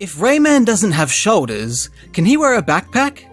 If Rayman doesn't have shoulders, can he wear a backpack?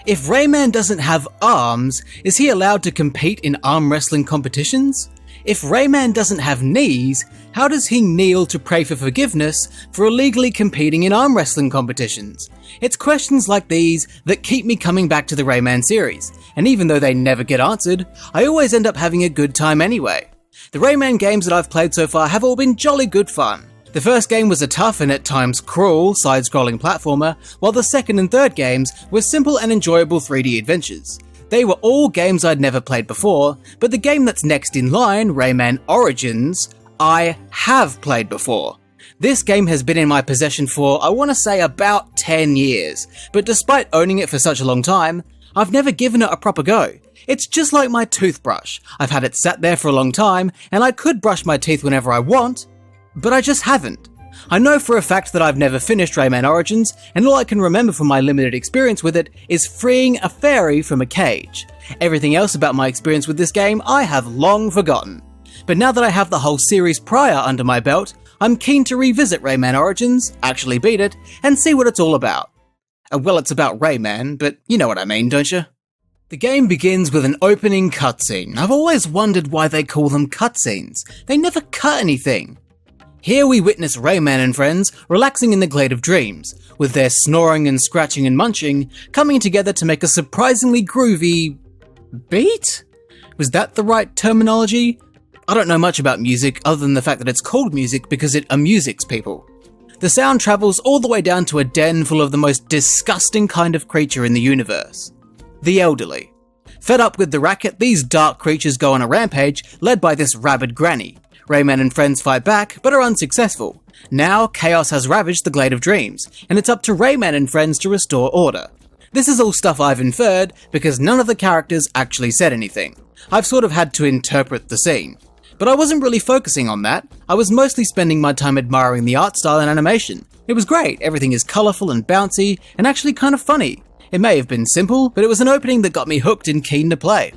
If Rayman doesn't have arms, is he allowed to compete in arm wrestling competitions? If Rayman doesn't have knees, how does he kneel to pray for forgiveness for illegally competing in arm wrestling competitions? It's questions like these that keep me coming back to the Rayman series, and even though they never get answered, I always end up having a good time anyway. The Rayman games that I've played so far have all been jolly good fun. The first game was a tough and at times cruel side-scrolling platformer, while the second and third games were simple and enjoyable 3D adventures. They were all games I'd never played before, but the game that's next in line, Rayman Origins, I have played before. This game has been in my possession for, I want to say, about 10 years, but despite owning it for such a long time, I've never given it a proper go. It's just like my toothbrush. I've had it sat there for a long time, and I could brush my teeth whenever I want, but I just haven't. I know for a fact that I've never finished Rayman Origins, and all I can remember from my limited experience with it is freeing a fairy from a cage. Everything else about my experience with this game I have long forgotten. But now that I have the whole series prior under my belt, I'm keen to revisit Rayman Origins, actually beat it, and see what it's all about. Well, it's about Rayman, but you know what I mean, don't you? The game begins with an opening cutscene. I've always wondered why they call them cutscenes. They never cut anything. Here we witness Rayman and friends relaxing in the Glade of Dreams, with their snoring and scratching and munching coming together to make a surprisingly groovy beat? Was that the right terminology? I don't know much about music other than the fact that it's called music because it amusics people. The sound travels all the way down to a den full of the most disgusting kind of creature in the universe. The elderly. Fed up with the racket, these dark creatures go on a rampage led by this rabid granny. Rayman and friends fight back, but are unsuccessful. Now, chaos has ravaged the Glade of Dreams, and it's up to Rayman and friends to restore order. This is all stuff I've inferred, because none of the characters actually said anything. I've sort of had to interpret the scene. But I wasn't really focusing on that. I was mostly spending my time admiring the art style and animation. It was great, everything is colourful and bouncy, and actually kind of funny. It may have been simple, but it was an opening that got me hooked and keen to play.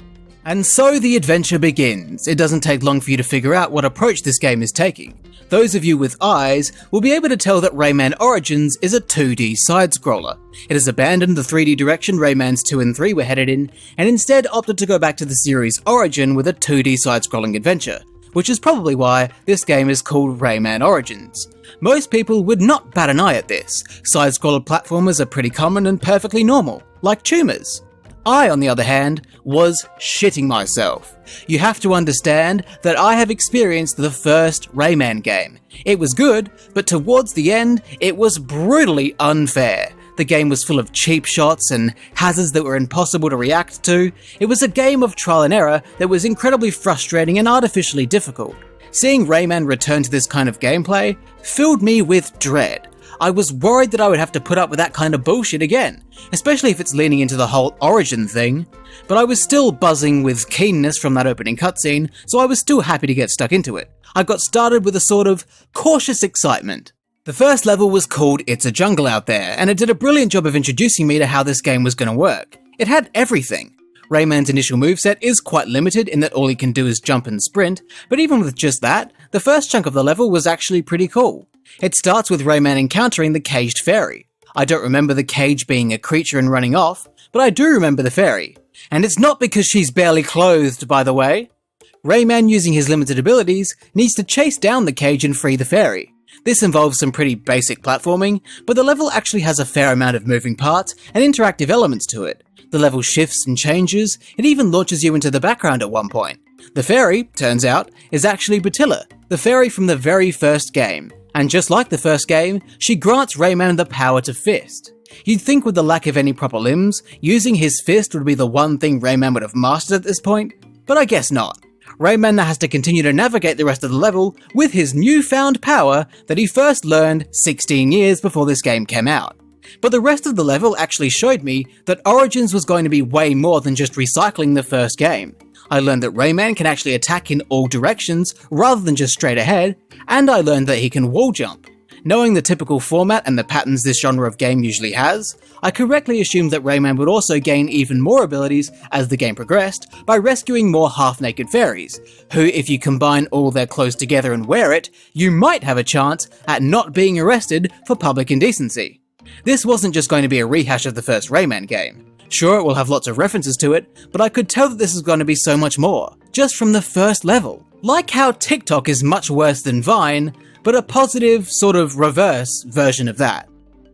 And so the adventure begins. It doesn't take long for you to figure out what approach this game is taking. Those of you with eyes will be able to tell that Rayman Origins is a 2D side-scroller. It has abandoned the 3D direction Raymans 2 and 3 were headed in, and instead opted to go back to the series' origin with a 2D side-scrolling adventure, which is probably why this game is called Rayman Origins. Most people would not bat an eye at this. Side-scroller platformers are pretty common and perfectly normal, like tumours. I, on the other hand, was shitting myself. You have to understand that I have experienced the first Rayman game. It was good, but towards the end, it was brutally unfair. The game was full of cheap shots and hazards that were impossible to react to. It was a game of trial and error that was incredibly frustrating and artificially difficult. Seeing Rayman return to this kind of gameplay filled me with dread. I was worried that I would have to put up with that kind of bullshit again, especially if it's leaning into the whole origin thing, but I was still buzzing with keenness from that opening cutscene, so I was still happy to get stuck into it. I got started with a sort of cautious excitement. The first level was called It's a Jungle Out There, and it did a brilliant job of introducing me to how this game was going to work. It had everything. Rayman's initial moveset is quite limited in that all he can do is jump and sprint, but even with just that, the first chunk of the level was actually pretty cool. It starts with Rayman encountering the caged fairy. I don't remember the cage being a creature and running off, but I do remember the fairy. And it's not because she's barely clothed, by the way. Rayman, using his limited abilities, needs to chase down the cage and free the fairy. This involves some pretty basic platforming, but the level actually has a fair amount of moving parts and interactive elements to it. The level shifts and changes, it even launches you into the background at one point. The fairy, turns out, is actually Batilla, the fairy from the very first game. And just like the first game, she grants Rayman the power to fist. You'd think with the lack of any proper limbs, using his fist would be the one thing Rayman would have mastered at this point, but I guess not. Rayman now has to continue to navigate the rest of the level with his newfound power that he first learned 16 years before this game came out. But the rest of the level actually showed me that Origins was going to be way more than just recycling the first game. I learned that Rayman can actually attack in all directions rather than just straight ahead, and I learned that he can wall jump. Knowing the typical format and the patterns this genre of game usually has, I correctly assumed that Rayman would also gain even more abilities as the game progressed by rescuing more half-naked fairies, who, if you combine all their clothes together and wear it, you might have a chance at not being arrested for public indecency. This wasn't just going to be a rehash of the first Rayman game. Sure, it will have lots of references to it, but I could tell that this is going to be so much more, just from the first level. Like how TikTok is much worse than Vine, but a positive, sort of reverse version of that.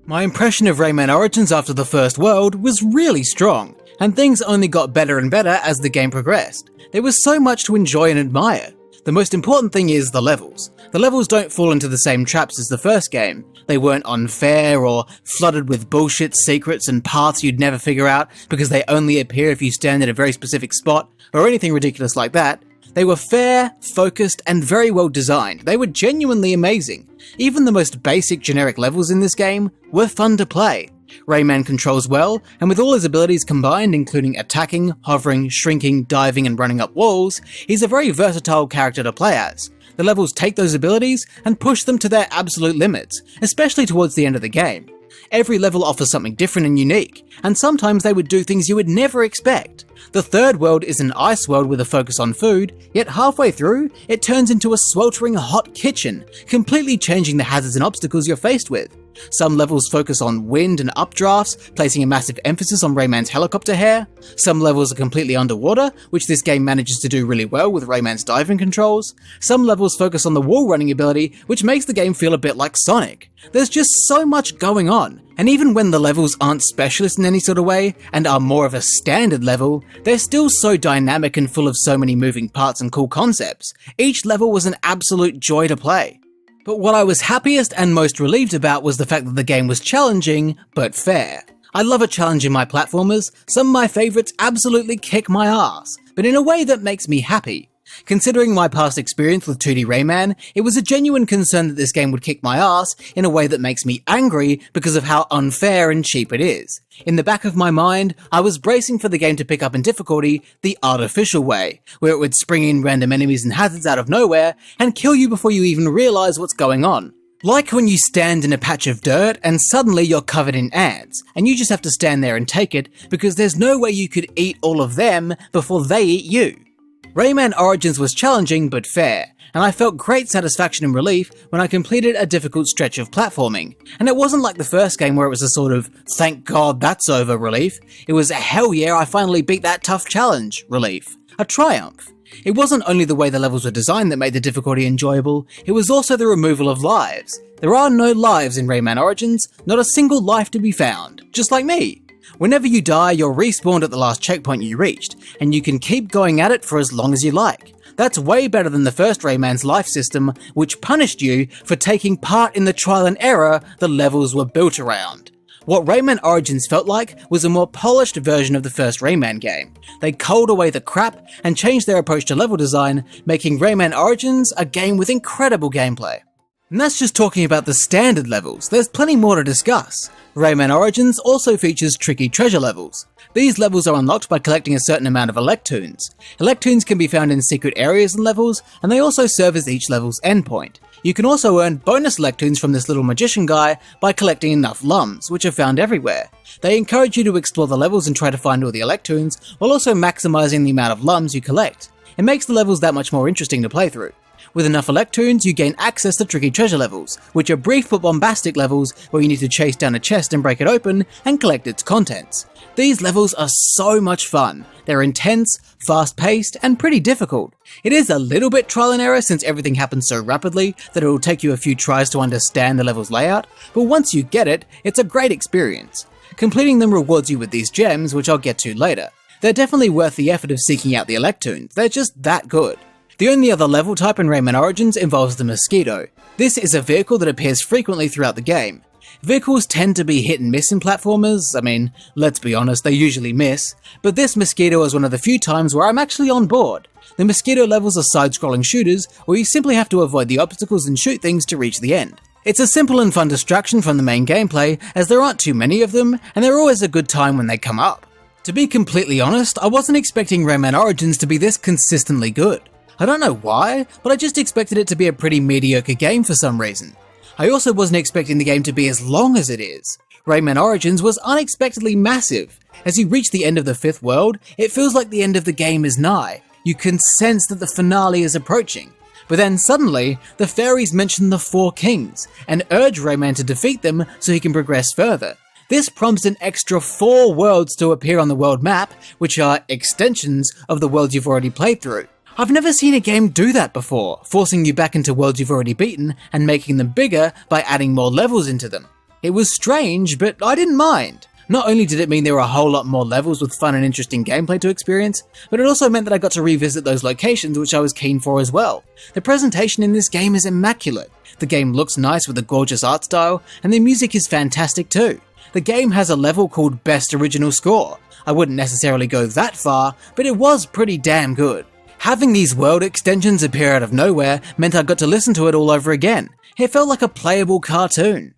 My impression of Rayman Origins after the first world was really strong, and things only got better and better as the game progressed. There was so much to enjoy and admire. The most important thing is the levels. The levels don't fall into the same traps as the first game. They weren't unfair or flooded with bullshit secrets and paths you'd never figure out because they only appear if you stand at a very specific spot, or anything ridiculous like that. They were fair, focused, and very well designed. They were genuinely amazing. Even the most basic generic levels in this game were fun to play. Rayman controls well, and with all his abilities combined, including attacking, hovering, shrinking, diving, and running up walls, he's a very versatile character to play as. The levels take those abilities and push them to their absolute limits, especially towards the end of the game. Every level offers something different and unique, and sometimes they would do things you would never expect. The third world is an ice world with a focus on food, yet halfway through, it turns into a sweltering hot kitchen, completely changing the hazards and obstacles you're faced with. Some levels focus on wind and updrafts, placing a massive emphasis on Rayman's helicopter hair. Some levels are completely underwater, which this game manages to do really well with Rayman's diving controls. Some levels focus on the wall running ability, which makes the game feel a bit like Sonic. There's just so much going on, and even when the levels aren't specialist in any sort of way, and are more of a standard level, they're still so dynamic and full of so many moving parts and cool concepts. Each level was an absolute joy to play. But what I was happiest and most relieved about was the fact that the game was challenging, but fair. I love a challenge in my platformers. Some of my favourites absolutely kick my ass, but in a way that makes me happy. Considering my past experience with 2D Rayman, it was a genuine concern that this game would kick my ass in a way that makes me angry because of how unfair and cheap it is. In the back of my mind, I was bracing for the game to pick up in difficulty the artificial way, where it would spring in random enemies and hazards out of nowhere and kill you before you even realise what's going on. Like when you stand in a patch of dirt and suddenly you're covered in ants, and you just have to stand there and take it because there's no way you could eat all of them before they eat you. Rayman Origins was challenging but fair, and I felt great satisfaction and relief when I completed a difficult stretch of platforming. And it wasn't like the first game where it was a sort of thank god that's over relief. It was a hell yeah I finally beat that tough challenge relief. A triumph. It wasn't only the way the levels were designed that made the difficulty enjoyable, it was also the removal of lives. There are no lives in Rayman Origins, not a single life to be found, just like me. Whenever you die, you're respawned at the last checkpoint you reached, and you can keep going at it for as long as you like. That's way better than the first Rayman's life system, which punished you for taking part in the trial and error the levels were built around. What Rayman Origins felt like was a more polished version of the first Rayman game. They culled away the crap and changed their approach to level design, making Rayman Origins a game with incredible gameplay. And that's just talking about the standard levels. There's plenty more to discuss. Rayman Origins also features tricky treasure levels. These levels are unlocked by collecting a certain amount of Electoons. Electoons can be found in secret areas and levels, and they also serve as each level's endpoint. You can also earn bonus Electoons from this little magician guy by collecting enough lums, which are found everywhere. They encourage you to explore the levels and try to find all the Electoons, while also maximising the amount of lums you collect. It makes the levels that much more interesting to play through. With enough Electoons, you gain access to tricky treasure levels, which are brief but bombastic levels where you need to chase down a chest and break it open and collect its contents. These levels are so much fun. They're intense, fast-paced, and pretty difficult. It is a little bit trial and error since everything happens so rapidly that it will take you a few tries to understand the level's layout, but once you get it, it's a great experience. Completing them rewards you with these gems, which I'll get to later. They're definitely worth the effort of seeking out the Electoons. They're just that good. The only other level type in Rayman Origins involves the Mosquito. This is a vehicle that appears frequently throughout the game. Vehicles tend to be hit and miss in platformers. I mean, let's be honest, they usually miss. But this Mosquito is one of the few times where I'm actually on board. The Mosquito levels are side-scrolling shooters where you simply have to avoid the obstacles and shoot things to reach the end. It's a simple and fun distraction from the main gameplay, as there aren't too many of them, and they're always a good time when they come up. To be completely honest, I wasn't expecting Rayman Origins to be this consistently good. I don't know why, but I just expected it to be a pretty mediocre game for some reason. I also wasn't expecting the game to be as long as it is. Rayman Origins was unexpectedly massive. As you reach the end of the 5th world, it feels like the end of the game is nigh. You can sense that the finale is approaching. But then suddenly, the fairies mention the 4 kings, and urge Rayman to defeat them so he can progress further. This prompts an extra 4 worlds to appear on the world map, which are extensions of the worlds you've already played through. I've never seen a game do that before, forcing you back into worlds you've already beaten and making them bigger by adding more levels into them. It was strange, but I didn't mind. Not only did it mean there were a whole lot more levels with fun and interesting gameplay to experience, but it also meant that I got to revisit those locations, which I was keen for as well. The presentation in this game is immaculate. The game looks nice with a gorgeous art style, and the music is fantastic too. The game has a level called Best Original Score. I wouldn't necessarily go that far, but it was pretty damn good. Having these world extensions appear out of nowhere meant I got to listen to it all over again. It felt like a playable cartoon.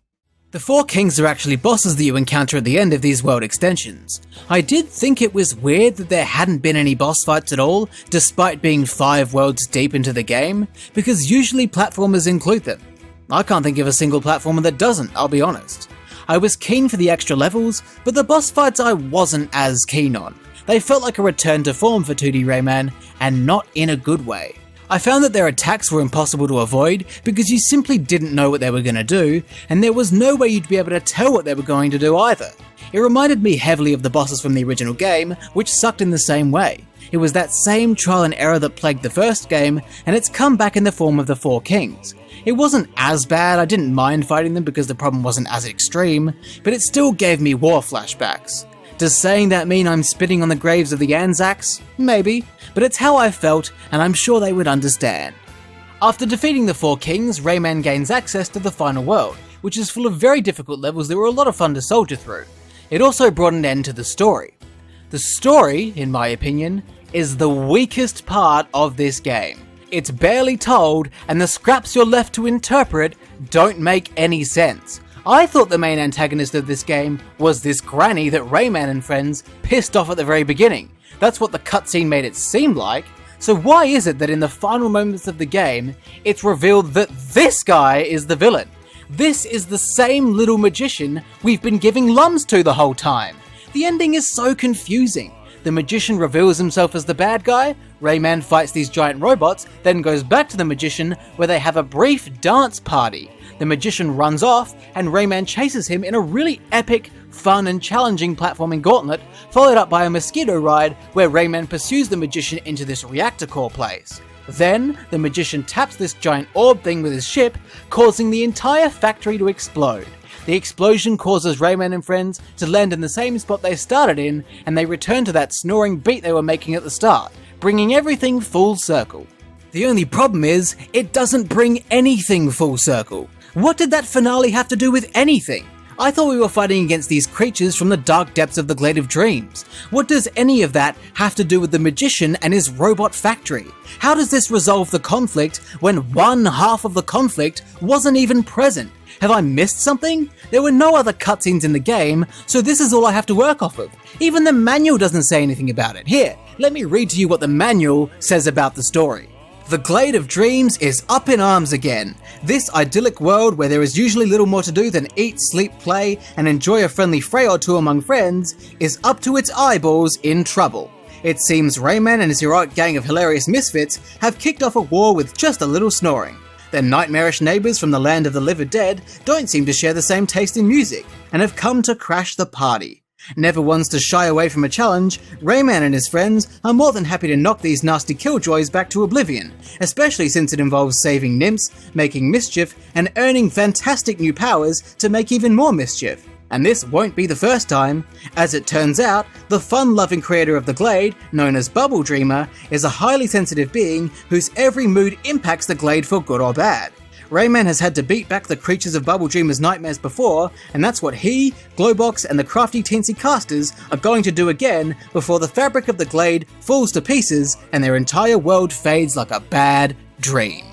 The 4 kings are actually bosses that you encounter at the end of these world extensions. I did think it was weird that there hadn't been any boss fights at all, despite being 5 worlds deep into the game, because usually platformers include them. I can't think of a single platformer that doesn't, I'll be honest. I was keen for the extra levels, but the boss fights I wasn't as keen on. They felt like a return to form for 2D Rayman, and not in a good way. I found that their attacks were impossible to avoid because you simply didn't know what they were going to do, and there was no way you'd be able to tell what they were going to do either. It reminded me heavily of the bosses from the original game, which sucked in the same way. It was that same trial and error that plagued the first game, and it's come back in the form of the 4 kings. It wasn't as bad, I didn't mind fighting them because the problem wasn't as extreme, but it still gave me war flashbacks. Does saying that mean I'm spitting on the graves of the Anzacs? Maybe, but it's how I felt, and I'm sure they would understand. After defeating the 4 kings, Rayman gains access to the final world, which is full of very difficult levels that were a lot of fun to soldier through. It also brought an end to the story. The story, in my opinion, is the weakest part of this game. It's barely told, and the scraps you're left to interpret don't make any sense. I thought the main antagonist of this game was this granny that Rayman and friends pissed off at the very beginning. That's what the cutscene made it seem like. So why is it that in the final moments of the game, it's revealed that this guy is the villain? This is the same little magician we've been giving lums to the whole time. The ending is so confusing. The magician reveals himself as the bad guy, Rayman fights these giant robots, then goes back to the magician where they have a brief dance party. The magician runs off, and Rayman chases him in a really epic, fun and challenging platforming gauntlet, followed up by a mosquito ride where Rayman pursues the magician into this reactor core place. Then, the magician taps this giant orb thing with his ship, causing the entire factory to explode. The explosion causes Rayman and friends to land in the same spot they started in, and they return to that snoring beat they were making at the start, bringing everything full circle. The only problem is, it doesn't bring anything full circle. What did that finale have to do with anything? I thought we were fighting against these creatures from the dark depths of the Glade of Dreams. What does any of that have to do with the magician and his robot factory? How does this resolve the conflict when one half of the conflict wasn't even present? Have I missed something? There were no other cutscenes in the game, so this is all I have to work off of. Even the manual doesn't say anything about it. Here, let me read to you what the manual says about the story. The Glade of Dreams is up in arms again. This idyllic world where there is usually little more to do than eat, sleep, play, and enjoy a friendly fray or two among friends is up to its eyeballs in trouble. It seems Rayman and his heroic gang of hilarious misfits have kicked off a war with just a little snoring. Their nightmarish neighbours from the land of the living dead don't seem to share the same taste in music, and have come to crash the party. Never ones to shy away from a challenge, Rayman and his friends are more than happy to knock these nasty killjoys back to oblivion, especially since it involves saving nymphs, making mischief, and earning fantastic new powers to make even more mischief. And this won't be the first time. As it turns out, the fun-loving creator of the Glade, known as Bubble Dreamer, is a highly sensitive being whose every mood impacts the Glade for good or bad. Rayman has had to beat back the creatures of Bubble Dreamer's nightmares before, and that's what he, Glowbox, and the crafty teensy casters are going to do again before the fabric of the Glade falls to pieces and their entire world fades like a bad dream.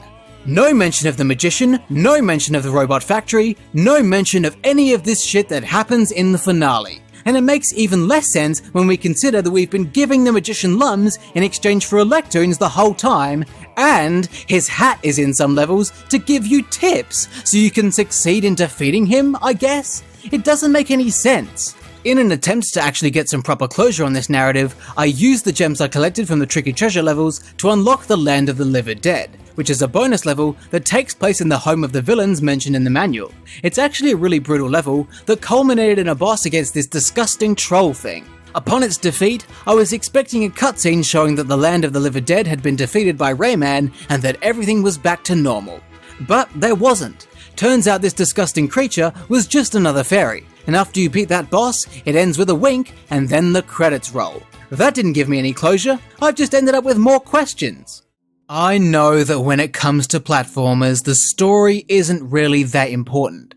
No mention of the magician, no mention of the robot factory, no mention of any of this shit that happens in the finale. And it makes even less sense when we consider that we've been giving the magician lums in exchange for electoons the whole time, And his hat is in some levels to give you tips so you can succeed in defeating him, I guess? It doesn't make any sense. In an attempt to actually get some proper closure on this narrative, I used the gems I collected from the tricky treasure levels to unlock the Land of the Living Dead, which is a bonus level that takes place in the home of the villains mentioned in the manual. It's actually a really brutal level that culminated in a boss against this disgusting troll thing. Upon its defeat, I was expecting a cutscene showing that the Land of the Living Dead had been defeated by Rayman and that everything was back to normal. But there wasn't. Turns out this disgusting creature was just another fairy, and after you beat that boss, it ends with a wink and then the credits roll. That didn't give me any closure, I've just ended up with more questions. I know that when it comes to platformers, the story isn't really that important,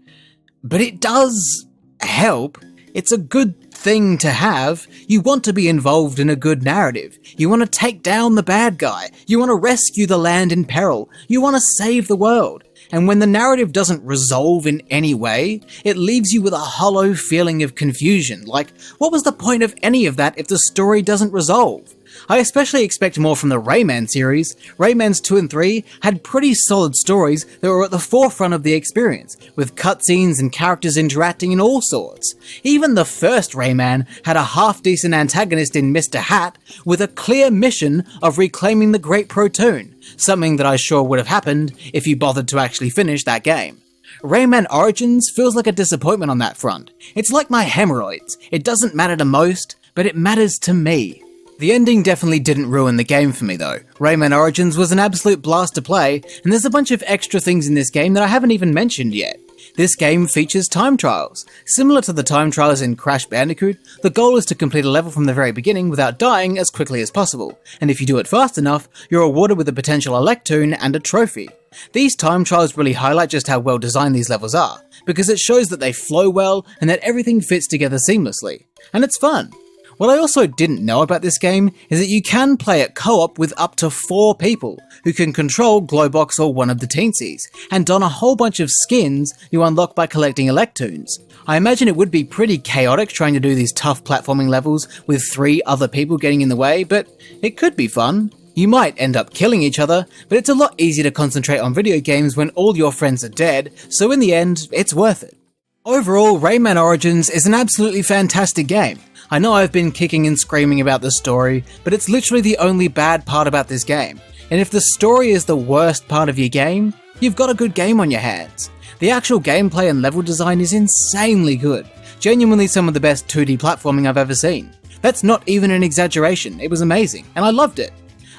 but it does help. It's a good thing to have. You want to be involved in a good narrative. You want to take down the bad guy. You want to rescue the land in peril. You want to save the world. And when the narrative doesn't resolve in any way, it leaves you with a hollow feeling of confusion. Like, what was the point of any of that if the story doesn't resolve? I especially expect more from the Rayman series. Raymans 2 and 3 had pretty solid stories that were at the forefront of the experience, with cutscenes and characters interacting in all sorts. Even the first Rayman had a half-decent antagonist in Mr. Hat, with a clear mission of reclaiming the Great Protoon, something that I sure would have happened if you bothered to actually finish that game. Rayman Origins feels like a disappointment on that front. It's like my hemorrhoids. It doesn't matter to most, but it matters to me. The ending definitely didn't ruin the game for me though. Rayman Origins was an absolute blast to play, and there's a bunch of extra things in this game that I haven't even mentioned yet. This game features time trials. Similar to the time trials in Crash Bandicoot, the goal is to complete a level from the very beginning without dying as quickly as possible, and if you do it fast enough, you're awarded with a potential Electoon and a trophy. These time trials really highlight just how well designed these levels are, because it shows that they flow well and that everything fits together seamlessly. And it's fun. What I also didn't know about this game is that you can play it co-op with up to 4 people, who can control Glowbox or one of the teensies, and don a whole bunch of skins you unlock by collecting Electoons. I imagine it would be pretty chaotic trying to do these tough platforming levels with 3 other people getting in the way, but it could be fun. You might end up killing each other, but it's a lot easier to concentrate on video games when all your friends are dead, so in the end, it's worth it. Overall, Rayman Origins is an absolutely fantastic game. I know I've been kicking and screaming about the story, but it's literally the only bad part about this game. And if the story is the worst part of your game, you've got a good game on your hands. The actual gameplay and level design is insanely good. Genuinely some of the best 2D platforming I've ever seen. That's not even an exaggeration, it was amazing, and I loved it.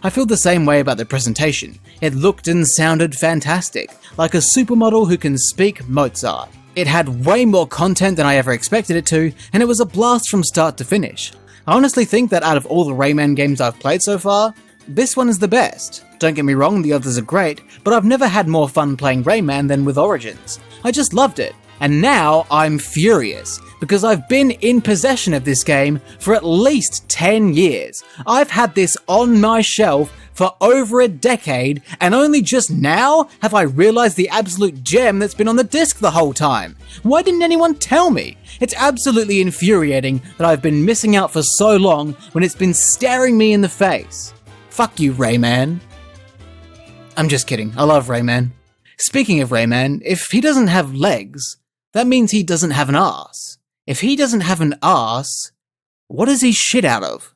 I feel the same way about the presentation. It looked and sounded fantastic, like a supermodel who can speak Mozart. It had way more content than I ever expected it to, and it was a blast from start to finish. I honestly think that out of all the Rayman games I've played so far, this one is the best. Don't get me wrong, the others are great, but I've never had more fun playing Rayman than with Origins. I just loved it, and now I'm furious, because I've been in possession of this game for at least 10 years. I've had this on my shelf for over a decade, and only just now have I realized the absolute gem that's been on the disc the whole time. Why didn't anyone tell me? It's absolutely infuriating that I've been missing out for so long when it's been staring me in the face. Fuck you, Rayman. I'm just kidding, I love Rayman. Speaking of Rayman, if he doesn't have legs, that means he doesn't have an arse. If he doesn't have an arse, what does he shit out of?